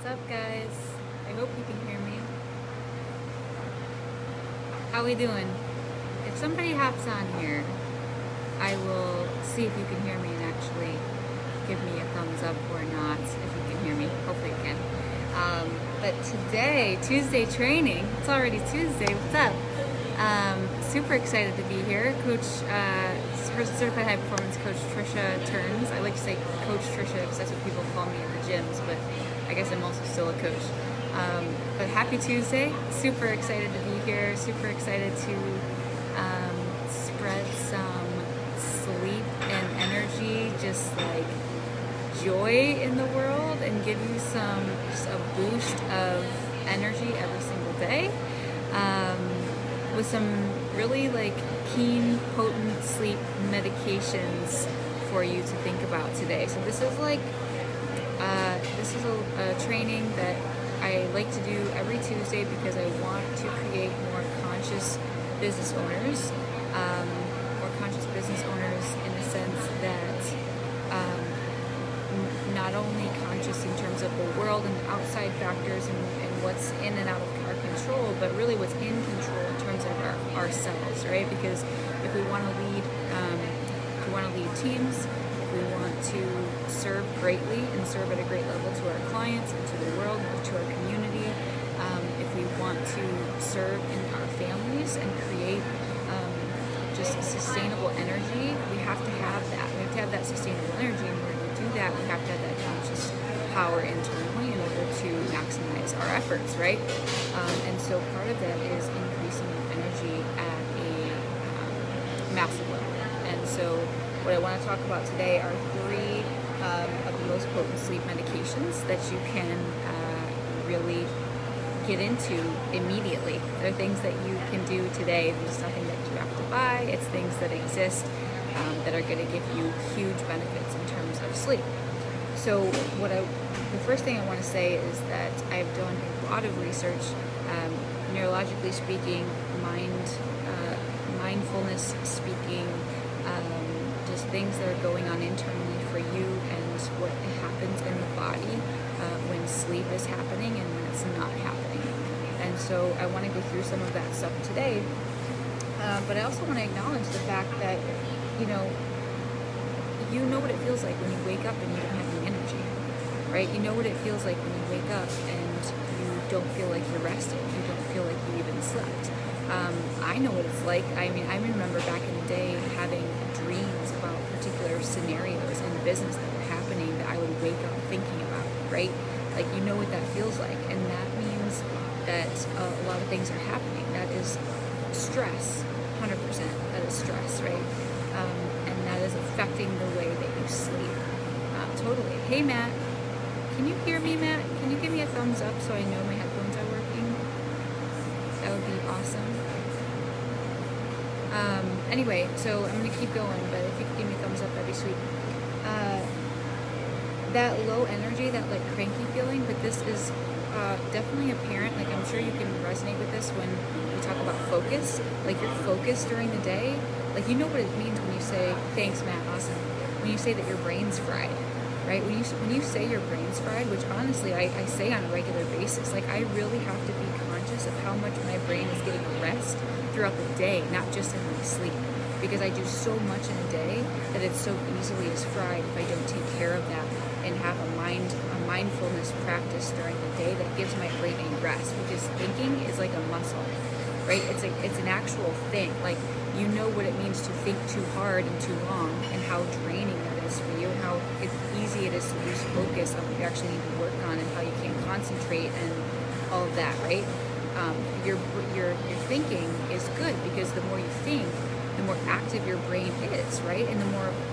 What's up, guys? I hope you can hear me. How we doing? If somebody hops on here, I will see if you can hear me and actually give me a thumbs up or not if you can hear me. Hopefully you can. But today, Tuesday training, it's already Tuesday. What's up? Super excited to be here. Coach, Certified High Performance Coach Trisha Turns. I like to say Coach Trisha because that's what people call me at the gyms, but I guess I'm also still a coach. But happy Tuesday. Super excited to be here. Super excited to spread some sleep and energy, just like joy in the world, and give you just a boost of energy every single day. With some really like keen, potent sleep medications for you to think about today. So this is like a training that I like to do every Tuesday because I want to create more conscious business owners, in the sense that not only conscious in terms of the world and the outside factors and what's in and out of our control, but really what's in control in terms of ourselves, right? Because if we want to lead, teams, if we want to serve greatly and serve at a great level to our clients and to the world and to our community, if we want to serve in our families and create just sustainable energy, we have to have that. We have to have that sustainable energy. In order to do that, we have to have that conscious power internally in order to maximize our efforts, right? And so part of that is increasing energy at a massive level. And so what I want to talk about today are three of the most potent sleep medications that you can really get into immediately. They're things that you can do today. There's nothing that you have to buy. It's things that exist that are going to give you huge benefits in terms of sleep. So the first thing I want to say is that I've done a lot of research, neurologically speaking, mindfulness speaking, just things that are going on internally for you and what happens in the body when sleep is happening and when it's not happening. And so I want to go through some of that stuff today, but I also want to acknowledge the fact that, you know what it feels like when you wake up and you don't have any energy, right? You know what it feels like when you wake up and you don't feel like you're rested. You don't feel like you even slept. I know what it's like. I mean, I remember back in the day having dreams about particular scenarios in business that were happening that I would wake up thinking about, right? Like, you know what that feels like. And that means that a lot of things are happening. That is stress, 100%. That is stress, right? And that is affecting the way that you sleep. Totally. Hey, Matt. Can you hear me, Matt? Can you give me a thumbs up so I know my headphones are working? That would be awesome. Anyway, so I'm going to keep going, but if you could give me a thumbs up, that'd be sweet. That low energy, that like cranky feeling, but this is definitely apparent. Like, I'm sure you can resonate with this when we talk about focus. Like, your focus during the day, like, you know what it means when you say, thanks, Matt, awesome. When you say that your brain's fried, right? When you say your brain's fried, which honestly I say on a regular basis, like, I really have to be conscious of how much my brain is getting rest throughout the day, not just in my sleep, because I do so much in a day that it so easily is fried if I don't take care of that and have a mindfulness practice during the day that gives my brain a rest, because thinking is like a muscle, right? It's an actual thing. Like, you know what it means to think too hard and too long, and how draining that is for you, and how easy it is to lose focus on what you actually need to work on, and how you can't concentrate and all of that, right? Your thinking is good, because the more you think, the more active your brain is, right? And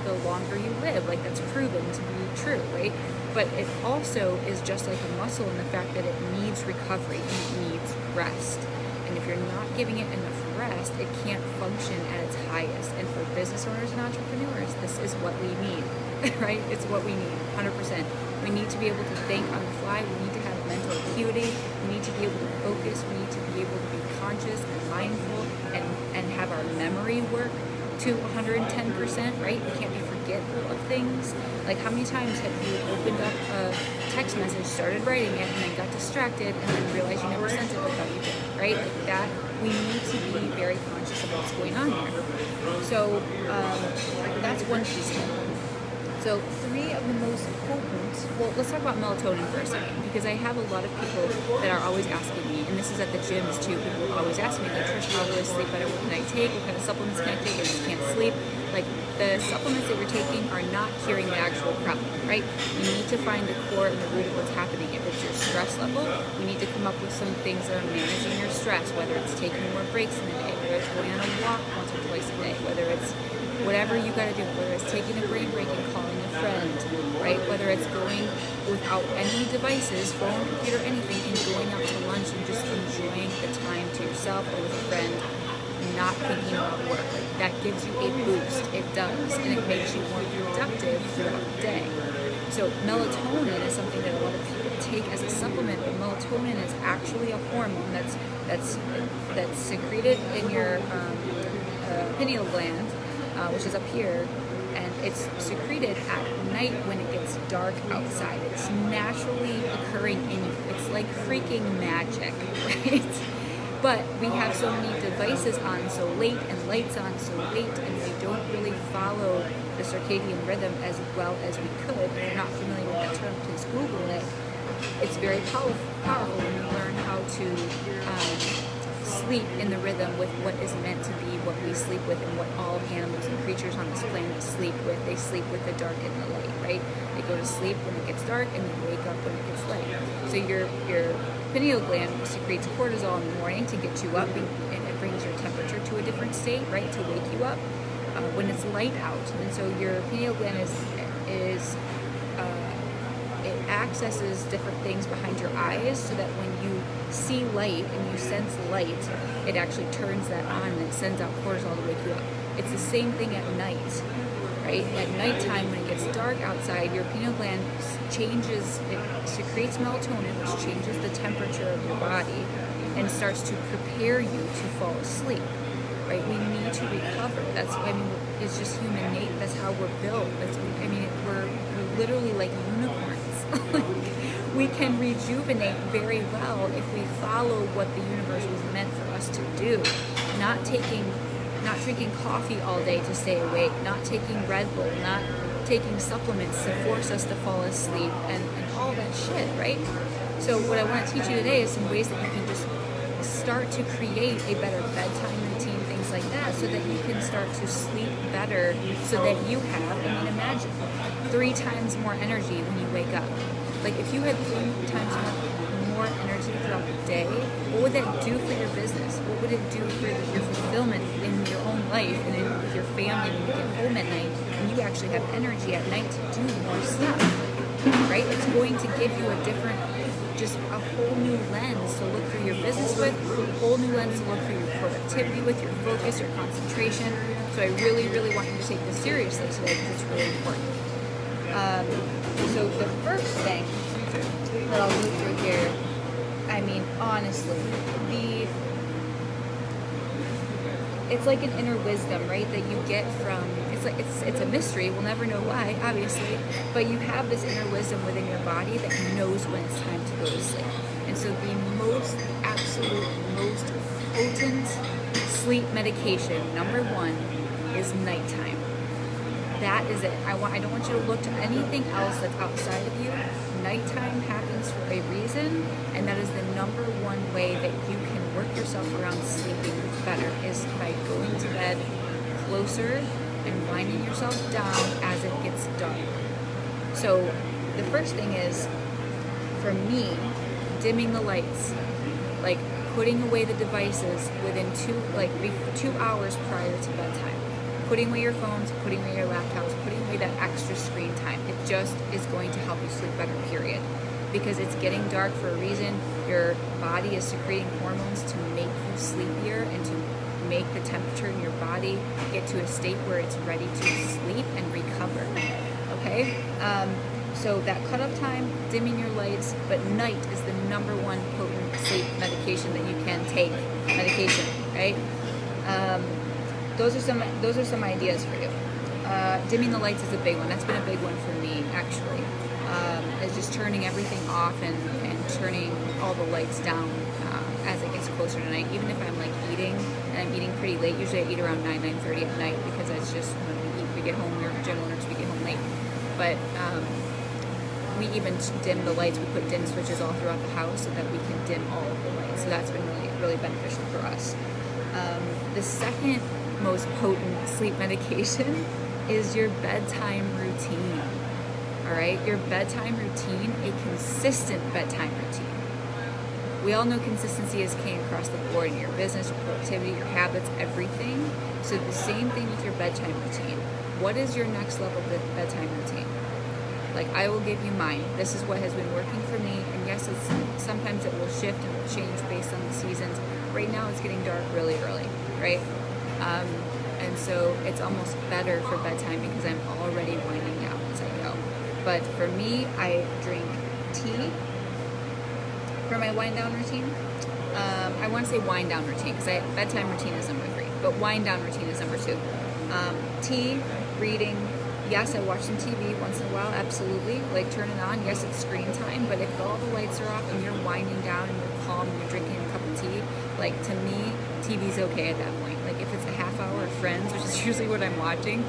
the longer you live. Like, that's proven to be true, right? But it also is just like a muscle in the fact that it needs recovery and it needs rest. And if you're not giving it enough rest, it can't function at its highest. And for business owners and entrepreneurs, this is what we need, right? It's what we need, 100%. We need to be able to think on the fly. We need to have mental acuity. We need to be able to focus. We need to be able to be conscious and mindful and have our memory work to 110%, right? We can't be forgetful of things. Like, how many times have you opened up a text text message, started writing it, and then got distracted, and then realized you never sent it without you did, right? Like that, we need to be very conscious of what's going on here. So that's one piece of it. So 3 of the most potent, well, let's talk about melatonin for a second, because I have a lot of people that are always asking me, and this is at the gyms too, people always ask me, like, Trish, how do I sleep better? What can I take? What kind of supplements can I take? I just can't sleep. Like, the supplements that you're taking are not curing the actual problem, right? You need to find the core and the root of what's happening. If it's your stress level, we need to come up with some things that are managing your stress, whether it's taking more breaks in the day, whether it's going on a walk once or twice a day, whether it's whatever you got to do, whether it's taking a brain break and calling a friend, right? Whether it's going without any devices, phone, computer, anything, and going out to lunch and just enjoying the time to yourself or with a friend, not thinking about work. Like, that gives you a boost. It does, and it makes you more productive throughout the day. So melatonin is something that a lot of people take as a supplement, but melatonin is actually a hormone that's secreted in your pineal gland, which is up here, and it's secreted at night when it gets dark outside. It's naturally occurring in you. It's like freaking magic, right? But we have so many devices on so late and lights on so late, and we don't really follow the circadian rhythm as well as we could. If you're not familiar with that term, please Google it. It's very powerful when you learn how to sleep in the rhythm with what is meant to be what we sleep with, and what all animals and creatures on this planet sleep with. They sleep with the dark and the light, right? They go to sleep when it gets dark and they wake up when it gets light. So your pineal gland secretes cortisol in the morning to get you up, and it brings your temperature to a different state, right, to wake you up when it's light out. And so your pineal gland it accesses different things behind your eyes, so that when you see light and you sense light, it actually turns that on and it sends out cortisol to wake you up. It's the same thing at night, right? At nighttime, when it gets dark outside, your pineal gland changes, it secretes melatonin, which changes the temperature of your body and starts to prepare you to fall asleep, right? We need to recover. It's just human nature. That's how we're built. We're literally like unicorns. We can rejuvenate very well if we follow what the universe was meant for us to do. Not drinking coffee all day to stay awake, not taking Red Bull, not taking supplements to force us to fall asleep, and all that shit, right? So what I want to teach you today is some ways that you can just start to create a better bedtime routine, things like that, so that you can start to sleep better, so that you have, imagine 3 times more energy when you wake up. Like, if you had 3 times more energy throughout the day, what would that do for your business? What would it do for your fulfillment in your own life and with your family when you get home at night, and you actually have energy at night to do more stuff, right? It's going to give you just a whole new lens to look through your business with, a whole new lens to look through your productivity with, your focus, your concentration. So I really, really want you to take this seriously today, because it's really important. So the first thing that I'll go through here, honestly, it's like an inner wisdom, right, that you get from, it's a mystery, we'll never know why, obviously, but you have this inner wisdom within your body that knows when it's time to go to sleep. And so the absolute most potent sleep medication, number 1, is nighttime. That is it. I don't want you to look to anything else that's outside of you. Nighttime happens for a reason, and that is the number 1 way that you can work yourself around sleeping better, is by going to bed closer and winding yourself down as it gets dark. So the first thing is, for me, dimming the lights, like putting away the devices within 2 hours prior to bedtime. Putting away your phones, putting away your laptops, putting away that extra screen time. It just is going to help you sleep better, period. Because it's getting dark for a reason. Your body is secreting hormones to make you sleepier and to make the temperature in your body get to a state where it's ready to sleep and recover. Okay? So that cutoff time, dimming your lights, but night is the number 1 potent sleep medication that you can take. Medication, right? Those are some ideas for you. Dimming the lights is a big one. That's been a big one for me, actually. is just turning everything off and turning all the lights down as it gets closer to night. Even if I'm like eating, and I'm eating pretty late, usually I eat around 9:30 at night, because that's just when we eat. We get home, we're gym owners, we get home late. But we even dim the lights. We put dim switches all throughout the house so that we can dim all of the lights. So that's been really, really beneficial for us. The second most potent sleep medication is your bedtime routine. All right, your bedtime routine, a consistent bedtime routine. We all know consistency is king across the board in your business, your productivity, your habits, everything. So the same thing with your bedtime routine. What is your next level bedtime routine? Like, I will give you mine. This is what has been working for me. And yes, sometimes it will shift and it will change based on the seasons. Right now it's getting dark really early, right? And so it's almost better for bedtime because I'm already winding down as I go. But for me, I drink tea for my wind down routine. I want to say wind down routine because bedtime routine is number 3, but wind down routine is number 2. Tea, reading. Yes, I watch some TV once in a while, absolutely. Like, turn it on. Yes, it's screen time, but if all the lights are off and you're winding down and you're calm and you're drinking a cup of tea, like, to me, TV's okay at that point. Like, if it's a half hour of Friends, which is usually what I'm watching,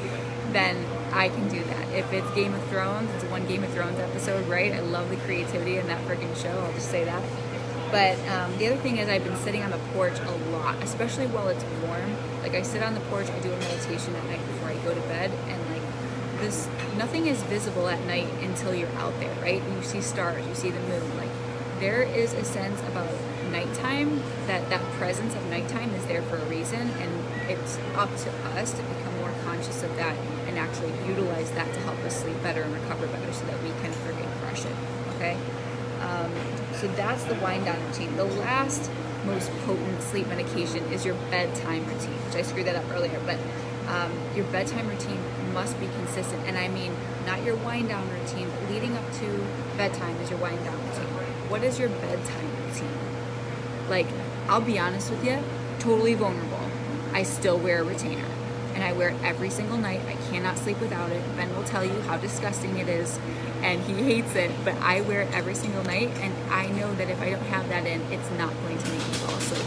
then I can do that. If it's Game of Thrones, it's one Game of Thrones episode, right? I love the creativity in that freaking show, I'll just say that. But the other thing is I've been sitting on the porch a lot, especially while it's warm. Like, I sit on the porch, I do a meditation at night before I go to bed, and like, nothing is visible at night until you're out there, right? You see stars, you see the moon. Like, there is a sense about nighttime, that presence of nighttime is there for a reason, and it's up to us to become more conscious of that and actually utilize that to help us sleep better and recover better so that we can freaking crush it, okay? So that's the wind down routine. The last most potent sleep medication is your bedtime routine, which I screwed that up earlier, but your bedtime routine must be consistent. And I mean, not your wind down routine, but leading up to bedtime is your wind down routine. What is your bedtime routine? Like, I'll be honest with you, totally vulnerable. I still wear a retainer, and I wear it every single night. I cannot sleep without it. Ben will tell you how disgusting it is, and he hates it, but I wear it every single night, and I know that if I don't have that in, it's not going to make me fall asleep.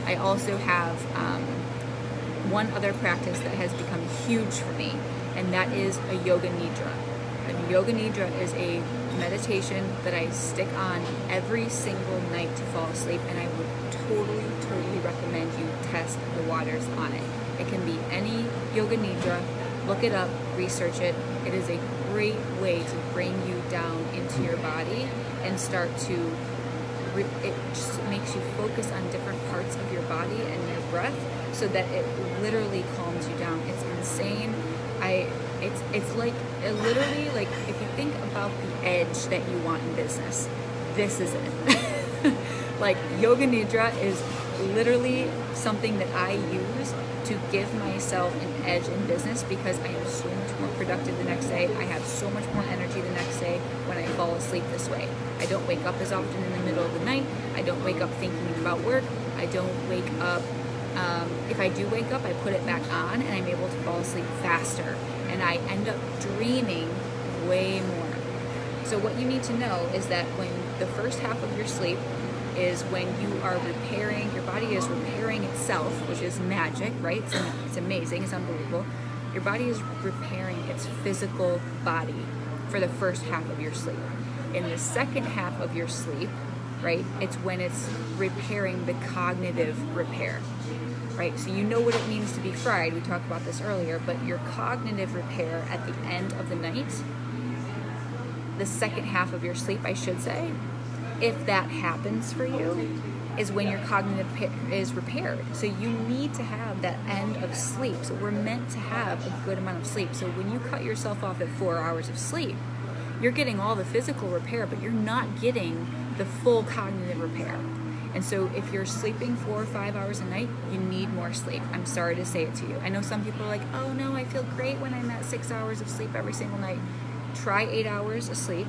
I also have one other practice that has become huge for me, and that is a yoga nidra. A yoga nidra is a meditation that I stick on every single night to fall asleep, and I would totally recommend you test the waters on it. It can be any yoga nidra. Look it up, research it. It is a great way to bring you down into your body and start to it just makes you focus on different parts of your body and your breath so that it literally calms you down. It's insane. It's like, literally, like, if you think about the edge that you want in business, this is it. Like, yoga nidra is literally something that I use to give myself an edge in business because I am so much more productive the next day. I have so much more energy the next day when I fall asleep this way. I don't wake up as often in the middle of the night. I don't wake up thinking about work. I don't wake up, if I do wake up, I put it back on and I'm able to fall asleep faster. And I end up dreaming way more. So what you need to know is that when the first half of your sleep is when you are repairing, your body is repairing itself, which is magic, right? It's amazing, it's unbelievable. Your body is repairing its physical body for the first half of your sleep. In the second half of your sleep, right, it's when it's repairing the cognitive repair, right? So you know what it means to be fried. We talked about this earlier, but your cognitive repair at the end of the night, the second half of your sleep, I should say, if that happens for you, is when your cognitive is repaired. So you need to have that end of sleep. So we're meant to have a good amount of sleep. So when you cut yourself off at 4 hours of sleep, you're getting all the physical repair, but you're not getting the full cognitive repair. And so if you're sleeping 4 or 5 hours a night, you need more sleep. I'm sorry to say it to you. I know some people are like, oh no, I feel great when I'm at 6 hours of sleep every single night. Try 8 hours of sleep.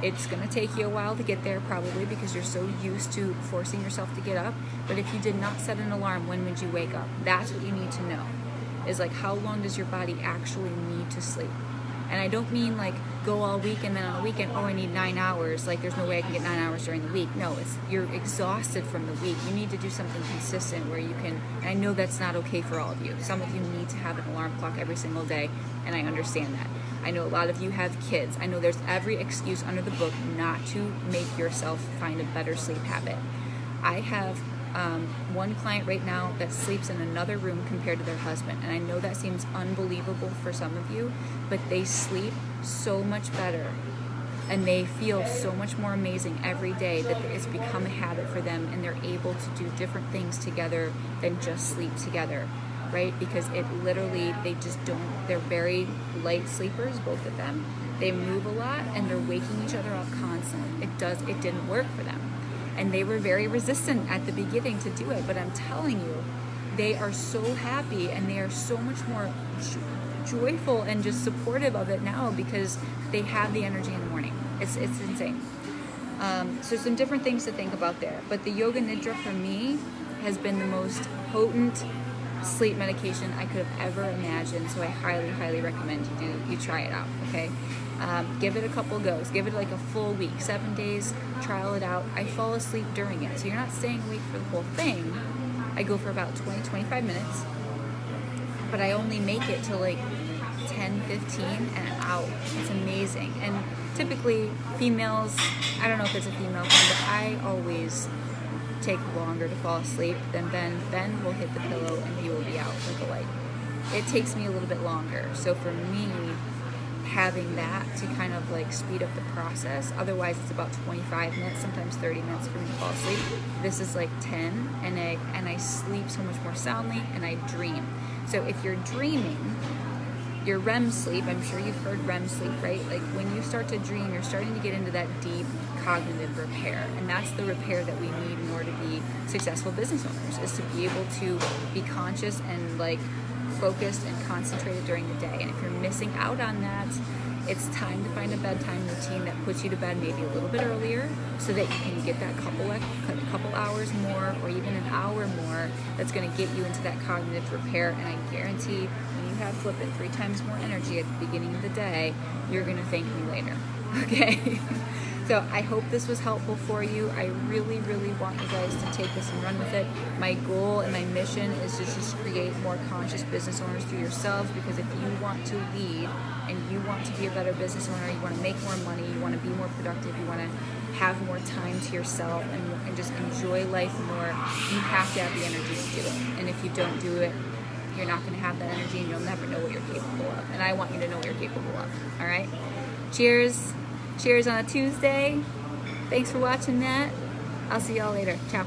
It's going to take you a while to get there probably because you're so used to forcing yourself to get up. But if you did not set an alarm, when would you wake up? That's what you need to know, is like, how long does your body actually need to sleep? And I don't mean like go all week and then on the weekend, oh, I need 9 hours. Like, there's no way I can get 9 hours during the week. No, you're exhausted from the week. You need to do something consistent where you can, and I know that's not okay for all of you. Some of you need to have an alarm clock every single day, and I understand that. I know a lot of you have kids. I know there's every excuse under the book not to make yourself find a better sleep habit. I have one client right now that sleeps in another room compared to their husband, and I know that seems unbelievable for some of you, but they sleep so much better and they feel so much more amazing every day that it's become a habit for them, and they're able to do different things together than just sleep together, right? Because it literally, they're very light sleepers, both of them. They move a lot and they're waking each other up constantly. It didn't work for them. And they were very resistant at the beginning to do it, but I'm telling you, they are so happy and they are so much more joyful and just supportive of it now because they have the energy in the morning. It's insane. So some different things to think about there. But the Yoga Nidra for me has been the most potent sleep medication I could have ever imagined. So I highly, highly recommend you try it out, okay? Give it a couple goes. Give it like a full week, 7 days, trial it out. I fall asleep during it. So you're not staying awake for the whole thing. I go for about 20, 25 minutes, but I only make it to like 10, 15 and I'm out. It's amazing. And typically females, I don't know if it's a female thing, but I always take longer to fall asleep than Ben. Ben will hit the pillow and he will be out like a light. It takes me a little bit longer. So for me, having that to kind of like speed up the process, otherwise it's about 25 minutes, sometimes 30 minutes for me to fall asleep. This is like 10, and I sleep so much more soundly and I dream. So if you're dreaming, your REM sleep, I'm sure you've heard REM sleep, right? Like when you start to dream, you're starting to get into that deep cognitive repair. And that's the repair that we need in order to be successful business owners, is to be able to be conscious and like focused and concentrated during the day. And if you're missing out on that, it's time to find a bedtime routine that puts you to bed maybe a little bit earlier so that you can get that couple hours more or even an hour more that's going to get you into that cognitive repair. And I guarantee when you have flippant 3 times more energy at the beginning of the day, you're going to thank me later. Okay? So I hope this was helpful for you. I really, really want you guys to take this and run with it. My goal and my mission is to just create more conscious business owners through yourselves, because if you want to lead and you want to be a better business owner, you want to make more money, you want to be more productive, you want to have more time to yourself and just enjoy life more, you have to have the energy to do it. And if you don't do it, you're not going to have that energy and you'll never know what you're capable of. And I want you to know what you're capable of. All right? Cheers. Cheers on a Tuesday. Thanks for watching that. I'll see y'all later. Ciao.